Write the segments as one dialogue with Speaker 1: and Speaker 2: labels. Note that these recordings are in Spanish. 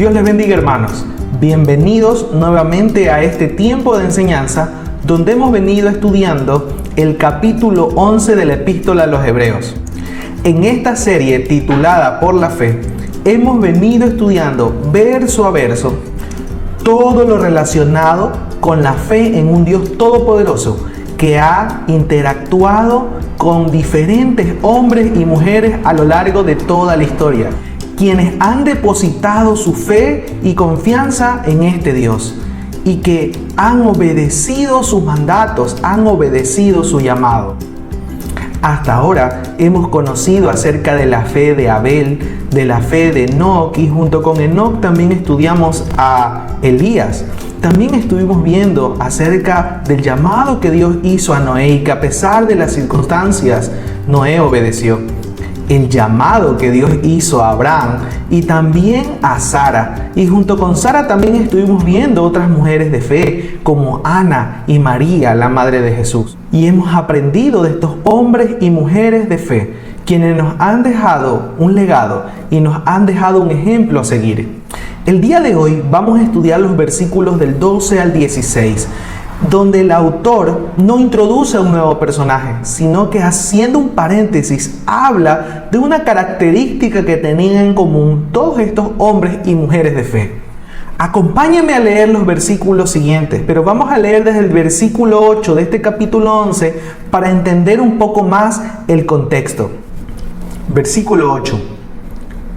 Speaker 1: Dios les bendiga, hermanos. Bienvenidos nuevamente a este tiempo de enseñanza donde hemos venido estudiando el capítulo 11 de la Epístola a los Hebreos. En esta serie titulada Por la Fe, hemos venido estudiando verso a verso todo lo relacionado con la fe en un Dios todopoderoso que ha interactuado con diferentes hombres y mujeres a lo largo de toda la historia, quienes han depositado su fe y confianza en este Dios y que han obedecido sus mandatos, han obedecido su llamado. Hasta ahora hemos conocido acerca de la fe de Abel, de la fe de Enoc, y junto con Enoc también estudiamos a Elías. También estuvimos viendo acerca del llamado que Dios hizo a Noé y que a pesar de las circunstancias, Noé obedeció. El llamado que Dios hizo a Abraham y también a Sara. Y junto con Sara también estuvimos viendo otras mujeres de fe como Ana y María, la madre de Jesús. Y hemos aprendido de estos hombres y mujeres de fe, quienes nos han dejado un legado y nos han dejado un ejemplo a seguir. El día de hoy vamos a estudiar los versículos del 12 al 16, donde el autor no introduce a un nuevo personaje, sino que haciendo un paréntesis habla de una característica que tenían en común todos estos hombres y mujeres de fe. Acompáñenme a leer los versículos siguientes, pero vamos a leer desde el versículo 8 de este capítulo 11 para entender un poco más el contexto. Versículo 8.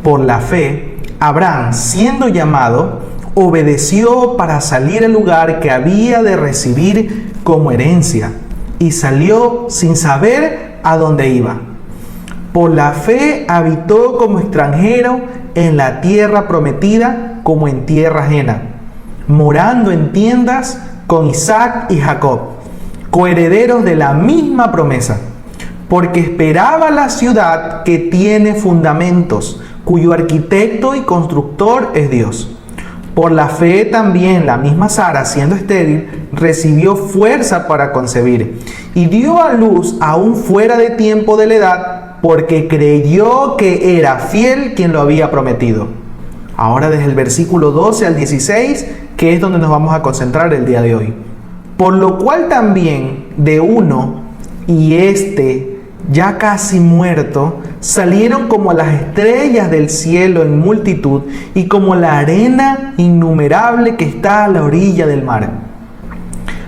Speaker 1: Por la fe, Abraham, siendo llamado, obedeció para salir al lugar que había de recibir como herencia y salió sin saber a dónde iba. Por la fe habitó como extranjero en la tierra prometida como en tierra ajena, morando en tiendas con Isaac y Jacob, coherederos de la misma promesa, porque esperaba la ciudad que tiene fundamentos, cuyo arquitecto y constructor es Dios. Por la fe también la misma Sara, siendo estéril, recibió fuerza para concebir y dio a luz aún fuera de tiempo de la edad, porque creyó que era fiel quien lo había prometido. Ahora desde el versículo 12 al 16, que es donde nos vamos a concentrar el día de hoy. Por lo cual también de uno, y ya casi muerto, salieron como las estrellas del cielo en multitud y como la arena innumerable que está a la orilla del mar.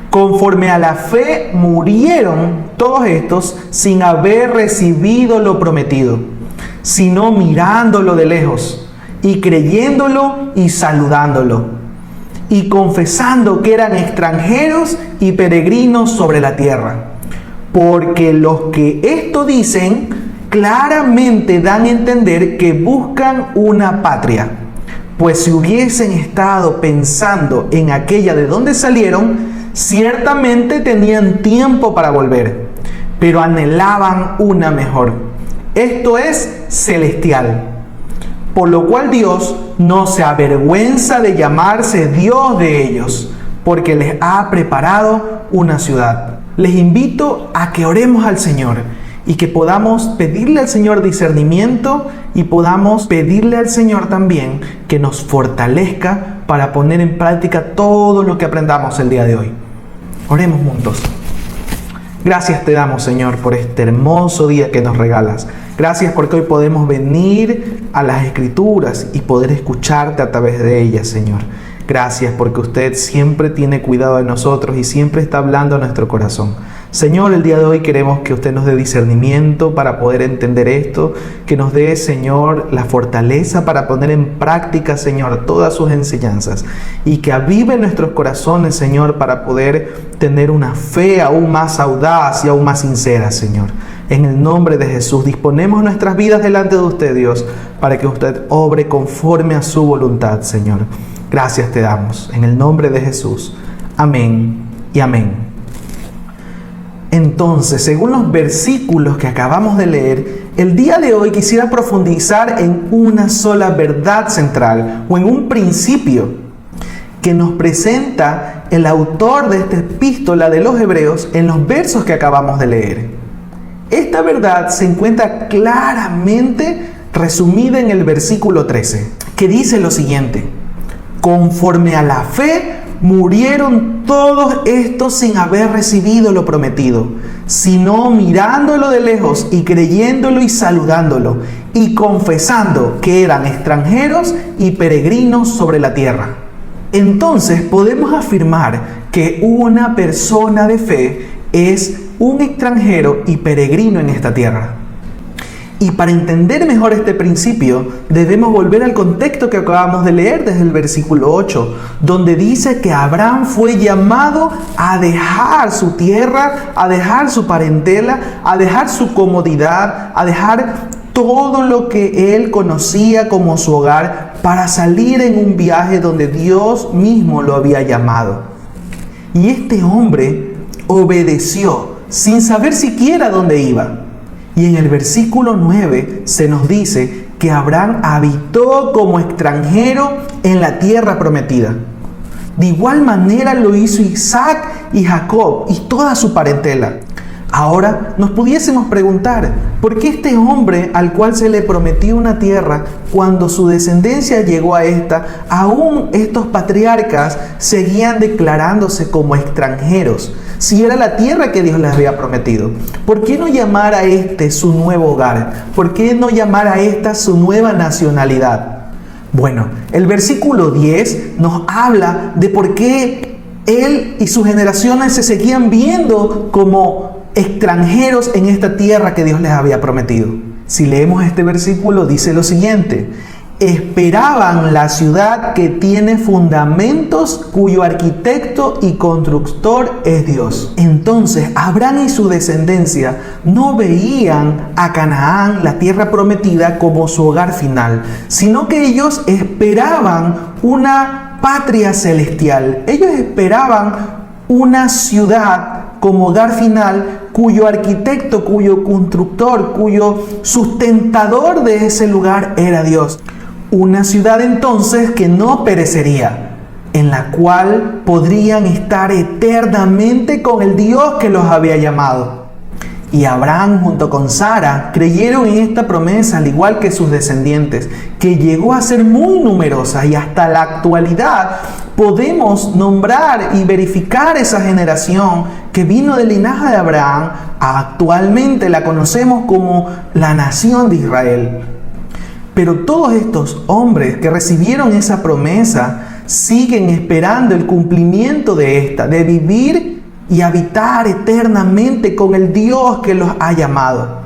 Speaker 1: Conforme a la fe murieron todos estos sin haber recibido lo prometido, sino mirándolo de lejos y creyéndolo y saludándolo y confesando que eran extranjeros y peregrinos sobre la tierra. Porque los que esto dicen claramente dan a entender que buscan una patria, pues si hubiesen estado pensando en aquella de donde salieron, ciertamente tenían tiempo para volver, pero anhelaban una mejor, esto es celestial. Por lo cual Dios no se avergüenza de llamarse Dios de ellos, porque les ha preparado una ciudad. Les invito a que oremos al Señor y que podamos pedirle al Señor discernimiento y podamos pedirle al Señor también que nos fortalezca para poner en práctica todo lo que aprendamos el día de hoy. Oremos juntos. Gracias te damos, Señor, por este hermoso día que nos regalas. Gracias porque hoy podemos venir a las Escrituras y poder escucharte a través de ellas, Señor. Gracias porque usted siempre tiene cuidado de nosotros y siempre está hablando a nuestro corazón. Señor, el día de hoy queremos que usted nos dé discernimiento para poder entender esto, que nos dé, Señor, la fortaleza para poner en práctica, Señor, todas sus enseñanzas y que avive nuestros corazones, Señor, para poder tener una fe aún más audaz y aún más sincera, Señor. En el nombre de Jesús, disponemos nuestras vidas delante de usted, Dios, para que usted obre conforme a su voluntad, Señor. Gracias te damos, en el nombre de Jesús. Amén y amén. Entonces, según los versículos que acabamos de leer, el día de hoy quisiera profundizar en una sola verdad central o en un principio que nos presenta el autor de esta epístola de los Hebreos en los versos que acabamos de leer. Esta verdad se encuentra claramente resumida en el versículo 13, que dice lo siguiente: Conforme a la fe, murieron todos estos sin haber recibido lo prometido, sino mirándolo de lejos y creyéndolo y saludándolo, y confesando que eran extranjeros y peregrinos sobre la tierra. Entonces podemos afirmar que una persona de fe es un extranjero y peregrino en esta tierra. Y para entender mejor este principio, debemos volver al contexto que acabamos de leer desde el versículo 8, donde dice que Abraham fue llamado a dejar su tierra, a dejar su parentela, a dejar su comodidad, a dejar todo lo que él conocía como su hogar para salir en un viaje donde Dios mismo lo había llamado. Y este hombre obedeció sin saber siquiera dónde iba. Y en el versículo 9 se nos dice que Abraham habitó como extranjero en la tierra prometida. De igual manera lo hizo Isaac y Jacob y toda su parentela. Ahora nos pudiésemos preguntar, ¿por qué este hombre al cual se le prometió una tierra, cuando su descendencia llegó a esta, aún estos patriarcas seguían declarándose como extranjeros? Si era la tierra que Dios les había prometido, ¿por qué no llamar a este su nuevo hogar? ¿Por qué no llamar a esta su nueva nacionalidad? Bueno, el versículo 10 nos habla de por qué él y sus generaciones se seguían viendo como extranjeros en esta tierra que Dios les había prometido. Si leemos este versículo, dice lo siguiente: esperaban la ciudad que tiene fundamentos, cuyo arquitecto y constructor es Dios. Entonces Abraham y su descendencia no veían a Canaán, la tierra prometida, como su hogar final, sino que ellos esperaban una patria celestial. Ellos esperaban una ciudad como hogar final, cuyo arquitecto, cuyo constructor, cuyo sustentador de ese lugar era Dios. Una ciudad entonces que no perecería, en la cual podrían estar eternamente con el Dios que los había llamado. Y Abraham junto con Sara creyeron en esta promesa, al igual que sus descendientes, que llegó a ser muy numerosa, y hasta la actualidad podemos nombrar y verificar esa generación que vino del linaje de Abraham. Actualmente la conocemos como la nación de Israel. Pero todos estos hombres que recibieron esa promesa siguen esperando el cumplimiento de esta, de vivir y habitar eternamente con el Dios que los ha llamado.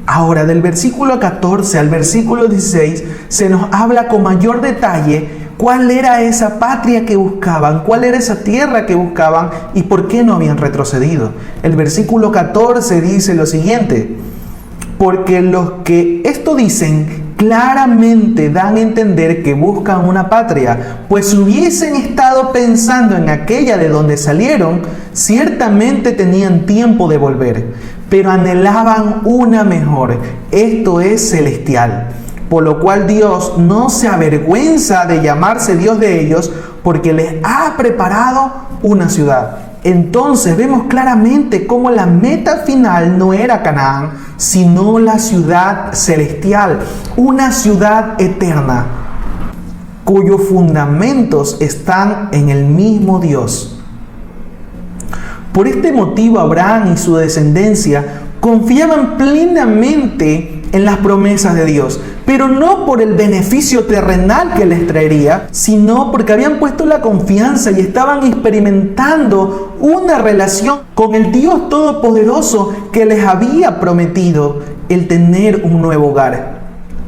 Speaker 1: Ahora, del versículo 14 al versículo 16 se nos habla con mayor detalle cuál era esa patria que buscaban, cuál era esa tierra que buscaban y por qué no habían retrocedido. El versículo 14 dice lo siguiente: porque los que esto dicen claramente dan a entender que buscan una patria, pues si hubiesen estado pensando en aquella de donde salieron, ciertamente tenían tiempo de volver, pero anhelaban una mejor, esto es celestial. Por lo cual Dios no se avergüenza de llamarse Dios de ellos, porque les ha preparado una ciudad. Entonces vemos claramente cómo la meta final no era Canaán, sino la ciudad celestial, una ciudad eterna, cuyos fundamentos están en el mismo Dios. Por este motivo Abraham y su descendencia confiaban plenamente en las promesas de Dios, pero no por el beneficio terrenal que les traería, sino porque habían puesto la confianza y estaban experimentando una relación con el Dios Todopoderoso que les había prometido el tener un nuevo hogar.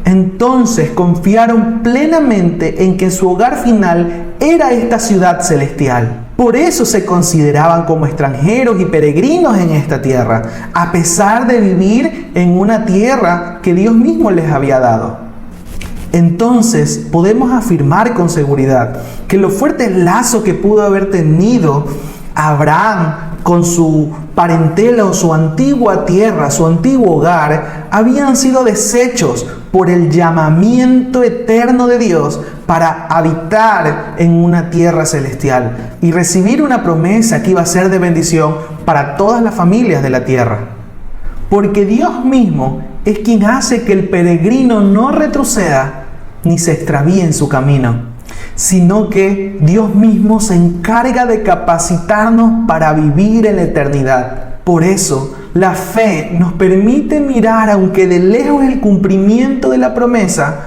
Speaker 1: Entonces confiaron plenamente en que su hogar final era esta ciudad celestial. Por eso se consideraban como extranjeros y peregrinos en esta tierra, a pesar de vivir en una tierra que Dios mismo les había dado. Entonces podemos afirmar con seguridad que los fuertes lazos que pudo haber tenido Abraham con su parentela o su antigua tierra, su antiguo hogar, habían sido deshechos por el llamamiento eterno de Dios para habitar en una tierra celestial y recibir una promesa que iba a ser de bendición para todas las familias de la tierra. Porque Dios mismo es quien hace que el peregrino no retroceda ni se extravíe en su camino. sino que Dios mismo se encarga de capacitarnos para vivir en la eternidad. Por eso, la fe nos permite mirar, aunque de lejos, el cumplimiento de la promesa,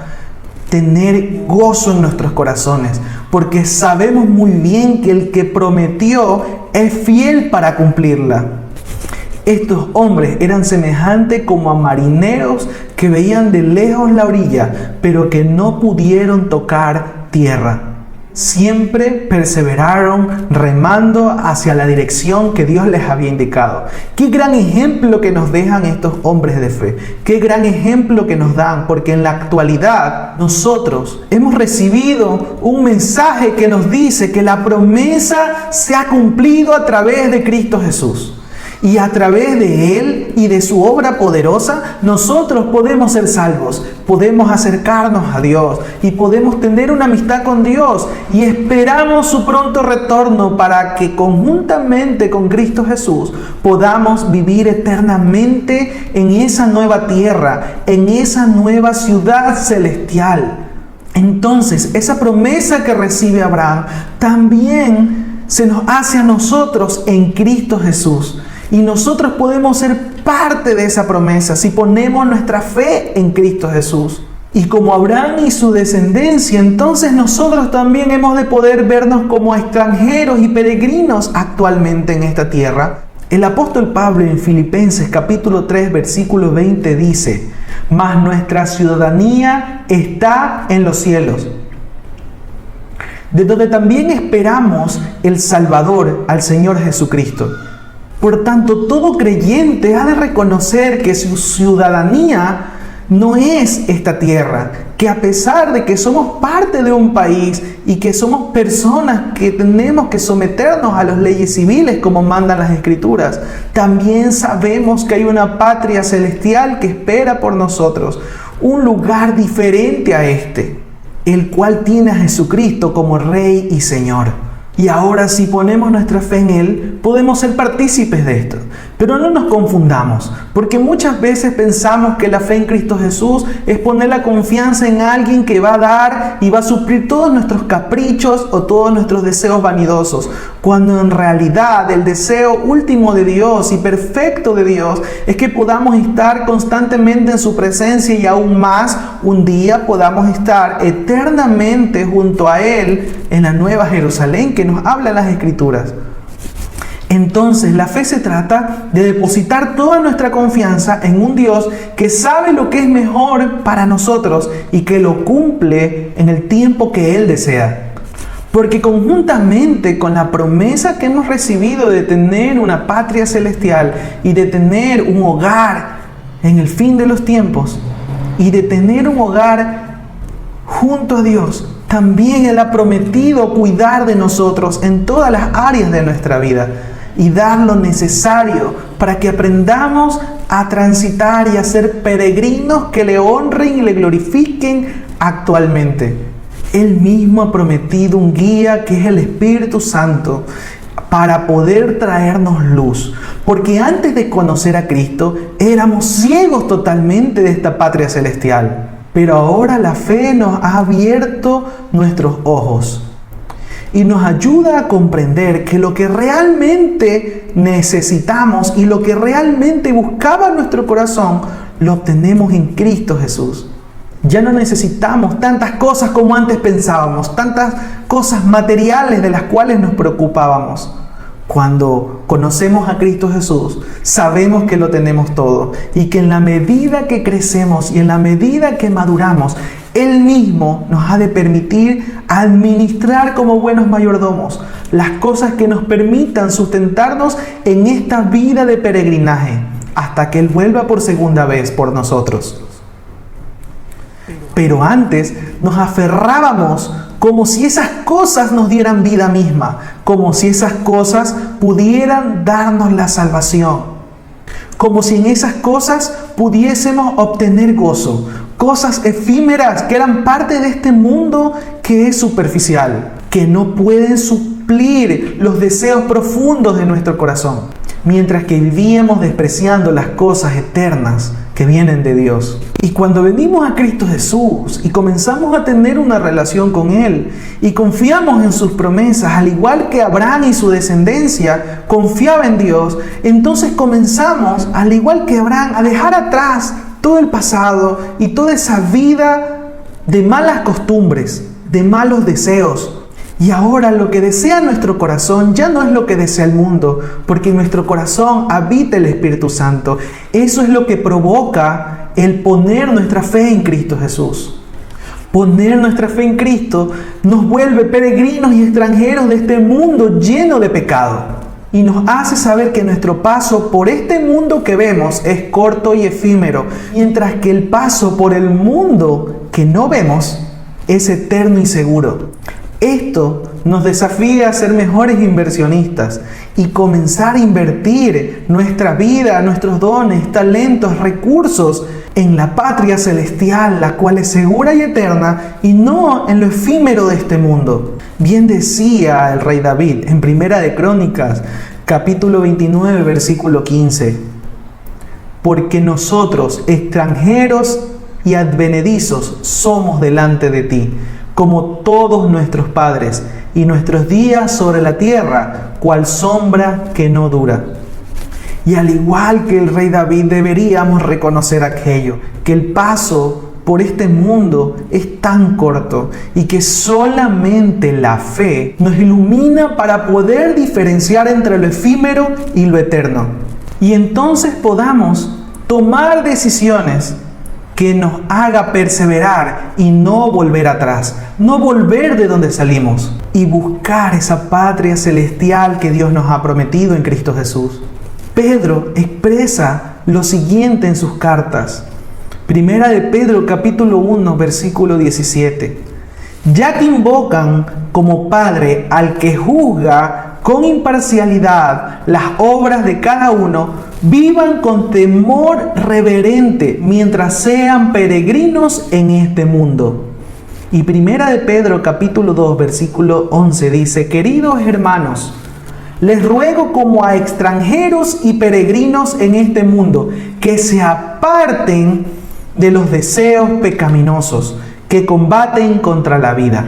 Speaker 1: tener gozo en nuestros corazones, porque sabemos muy bien que el que prometió es fiel para cumplirla. Estos hombres eran semejantes como a marineros que veían de lejos la orilla, pero que no pudieron tocar tierra. Siempre perseveraron remando hacia la dirección que Dios les había indicado. Qué gran ejemplo que nos dejan estos hombres de fe. Qué gran ejemplo que nos dan, porque en la actualidad nosotros hemos recibido un mensaje que nos dice que la promesa se ha cumplido a través de Cristo Jesús. Y a través de Él y de su obra poderosa, nosotros podemos ser salvos, podemos acercarnos a Dios y podemos tener una amistad con Dios. Y esperamos su pronto retorno para que conjuntamente con Cristo Jesús podamos vivir eternamente en esa nueva tierra, en esa nueva ciudad celestial. Entonces, esa promesa que recibe Abraham también se nos hace a nosotros en Cristo Jesús. Y nosotros podemos ser parte de esa promesa si ponemos nuestra fe en Cristo Jesús. Y como Abraham y su descendencia, entonces nosotros también hemos de poder vernos como extranjeros y peregrinos actualmente en esta tierra. El apóstol Pablo en Filipenses capítulo 3 versículo 20 dice: mas nuestra ciudadanía está en los cielos, de donde también esperamos el Salvador, al Señor Jesucristo. Por tanto, todo creyente ha de reconocer que su ciudadanía no es esta tierra, que a pesar de que somos parte de un país y que somos personas que tenemos que someternos a las leyes civiles como mandan las Escrituras, también sabemos que hay una patria celestial que espera por nosotros, un lugar diferente a este, el cual tiene a Jesucristo como Rey y Señor. Y ahora, si ponemos nuestra fe en Él, podemos ser partícipes de esto. Pero no nos confundamos, porque muchas veces pensamos que la fe en Cristo Jesús es poner la confianza en alguien que va a dar y va a suplir todos nuestros caprichos o todos nuestros deseos vanidosos, cuando en realidad el deseo último de Dios y perfecto de Dios es que podamos estar constantemente en su presencia y aún más, un día podamos estar eternamente junto a Él en la Nueva Jerusalén que nos habla en las Escrituras. Entonces, la fe se trata de depositar toda nuestra confianza en un Dios que sabe lo que es mejor para nosotros y que lo cumple en el tiempo que Él desea. Porque conjuntamente con la promesa que hemos recibido de tener una patria celestial y de tener un hogar en el fin de los tiempos y de tener un hogar junto a Dios, también Él ha prometido cuidar de nosotros en todas las áreas de nuestra vida y dar lo necesario para que aprendamos a transitar y a ser peregrinos que le honren y le glorifiquen actualmente. Él mismo ha prometido un guía que es el Espíritu Santo para poder traernos luz. Porque antes de conocer a Cristo éramos ciegos totalmente de esta patria celestial. Pero ahora la fe nos ha abierto nuestros ojos y nos ayuda a comprender que lo que realmente necesitamos y lo que realmente buscaba nuestro corazón lo obtenemos en Cristo Jesús. Ya no necesitamos tantas cosas como antes pensábamos, tantas cosas materiales de las cuales nos preocupábamos. Cuando conocemos a Cristo Jesús, sabemos que lo tenemos todo y que en la medida que crecemos y en la medida que maduramos, Él mismo nos ha de permitir administrar como buenos mayordomos las cosas que nos permitan sustentarnos en esta vida de peregrinaje hasta que Él vuelva por segunda vez por nosotros. Pero antes nos aferrábamos como si esas cosas nos dieran vida misma, como si esas cosas pudieran darnos la salvación, como si en esas cosas pudiésemos obtener gozo, cosas efímeras que eran parte de este mundo que es superficial, que no pueden suplir los deseos profundos de nuestro corazón. Mientras que vivíamos despreciando las cosas eternas que vienen de Dios. Y cuando venimos a Cristo Jesús y comenzamos a tener una relación con Él y confiamos en sus promesas, al igual que Abraham y su descendencia confiaba en Dios, entonces comenzamos, al igual que Abraham, a dejar atrás todo el pasado y toda esa vida de malas costumbres, de malos deseos. Y ahora lo que desea nuestro corazón ya no es lo que desea el mundo, porque en nuestro corazón habita el Espíritu Santo. Eso es lo que provoca el poner nuestra fe en Cristo Jesús. Poner nuestra fe en Cristo nos vuelve peregrinos y extranjeros de este mundo lleno de pecado. Y nos hace saber que nuestro paso por este mundo que vemos es corto y efímero, mientras que el paso por el mundo que no vemos es eterno y seguro. Esto nos desafía a ser mejores inversionistas y comenzar a invertir nuestra vida, nuestros dones, talentos, recursos en la patria celestial, la cual es segura y eterna, y no en lo efímero de este mundo. Bien decía el rey David en Primera de Crónicas, capítulo 29, versículo 15: porque nosotros, extranjeros y advenedizos, somos delante de ti, como todos nuestros padres, y nuestros días sobre la tierra, cual sombra que no dura. Y al igual que el rey David, deberíamos reconocer aquello, que el paso por este mundo es tan corto y que solamente la fe nos ilumina para poder diferenciar entre lo efímero y lo eterno. Y entonces podamos tomar decisiones que nos haga perseverar y no volver atrás, no volver de donde salimos y buscar esa patria celestial que Dios nos ha prometido en Cristo Jesús. Pedro expresa lo siguiente en sus cartas. Primera de Pedro, capítulo 1, versículo 17. Ya que invocan como Padre al que juzga con imparcialidad las obras de cada uno, vivan con temor reverente mientras sean peregrinos en este mundo. Y Primera de Pedro, capítulo 2, versículo 11 dice: queridos hermanos, les ruego como a extranjeros y peregrinos en este mundo, que se aparten de los deseos pecaminosos que combaten contra la vida.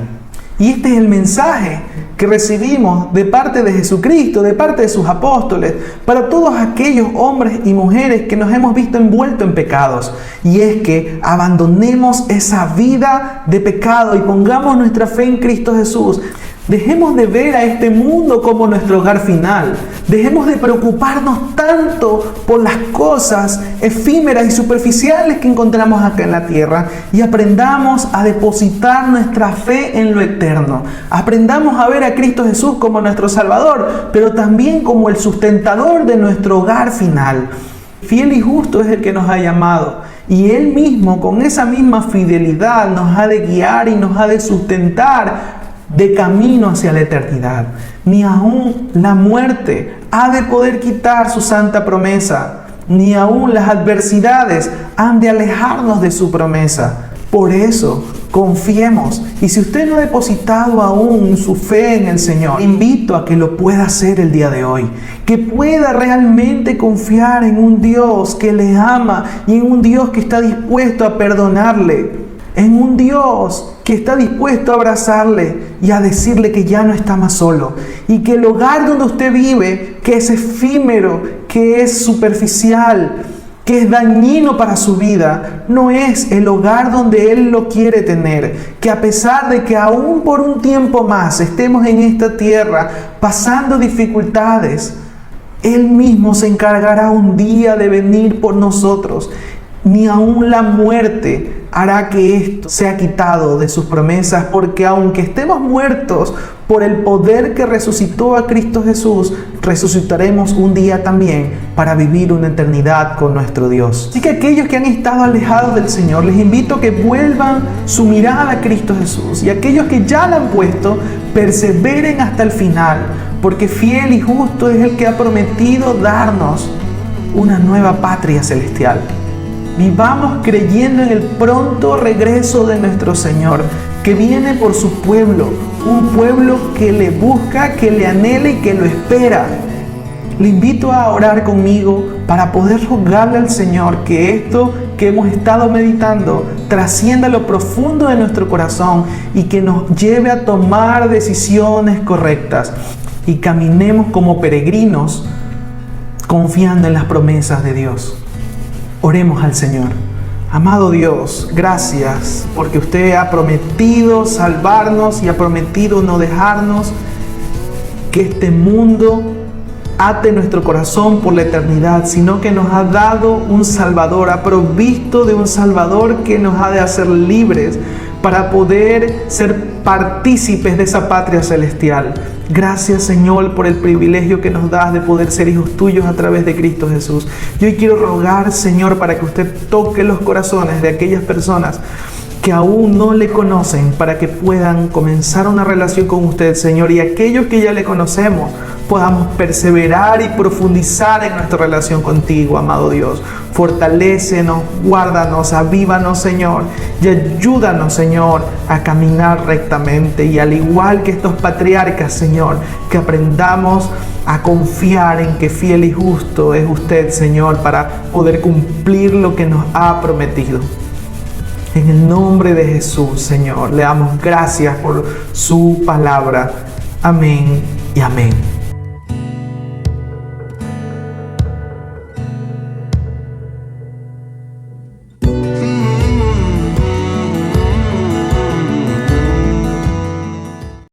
Speaker 1: Y este es el mensaje que recibimos de parte de Jesucristo, de parte de sus apóstoles, para todos aquellos hombres y mujeres que nos hemos visto envueltos en pecados. Y es que abandonemos esa vida de pecado y pongamos nuestra fe en Cristo Jesús. Dejemos de ver a este mundo como nuestro hogar final. Dejemos de preocuparnos tanto por las cosas efímeras y superficiales que encontramos acá en la tierra y aprendamos a depositar nuestra fe en lo eterno. Aprendamos a ver a Cristo Jesús como nuestro Salvador, pero también como el sustentador de nuestro hogar final. Fiel y justo es el que nos ha llamado, y Él mismo con esa misma fidelidad nos ha de guiar y nos ha de sustentar de camino hacia la eternidad. Ni aún la muerte ha de poder quitar su santa promesa, ni aún las adversidades han de alejarnos de su promesa. Por eso, confiemos. Y si usted no ha depositado aún su fe en el Señor, invito a que lo pueda hacer el día de hoy. Que pueda realmente confiar en un Dios que le ama y en un Dios que está dispuesto a perdonarle. En un Dios que está dispuesto a abrazarle y a decirle que ya no está más solo. Y que el hogar donde usted vive, que es efímero, que es superficial, que es dañino para su vida, no es el hogar donde Él lo quiere tener. Que a pesar de que aún por un tiempo más estemos en esta tierra pasando dificultades, Él mismo se encargará un día de venir por nosotros. Ni aún la muerte hará que esto sea quitado de sus promesas, porque aunque estemos muertos por el poder que resucitó a Cristo Jesús, resucitaremos un día también para vivir una eternidad con nuestro Dios. Así que aquellos que han estado alejados del Señor, les invito a que vuelvan su mirada a Cristo Jesús, y aquellos que ya la han puesto, perseveren hasta el final, porque fiel y justo es el que ha prometido darnos una nueva patria celestial. Vivamos creyendo en el pronto regreso de nuestro Señor, que viene por su pueblo, un pueblo que le busca, que le anhela y que lo espera. Le invito a orar conmigo para poder rogarle al Señor que esto que hemos estado meditando trascienda lo profundo de nuestro corazón y que nos lleve a tomar decisiones correctas y caminemos como peregrinos confiando en las promesas de Dios. Oremos al Señor. Amado Dios, gracias porque usted ha prometido salvarnos y ha prometido no dejarnos que este mundo ate nuestro corazón por la eternidad, sino que nos ha dado un Salvador, ha provisto de un Salvador que nos ha de hacer libres para poder ser partícipes de esa patria celestial. Gracias, Señor, por el privilegio que nos das de poder ser hijos tuyos a través de Cristo Jesús. Yo hoy quiero rogar, Señor, para que usted toque los corazones de aquellas personas que aún no le conocen, para que puedan comenzar una relación con usted, Señor, y aquellos que ya le conocemos podamos perseverar y profundizar en nuestra relación contigo, amado Dios. Fortalécenos, guárdanos, avívanos, Señor, y ayúdanos, Señor, a caminar rectamente. Y al igual que estos patriarcas, Señor, que aprendamos a confiar en que fiel y justo es usted, Señor, para poder cumplir lo que nos ha prometido. En el nombre de Jesús, Señor, le damos gracias por su palabra. Amén y amén.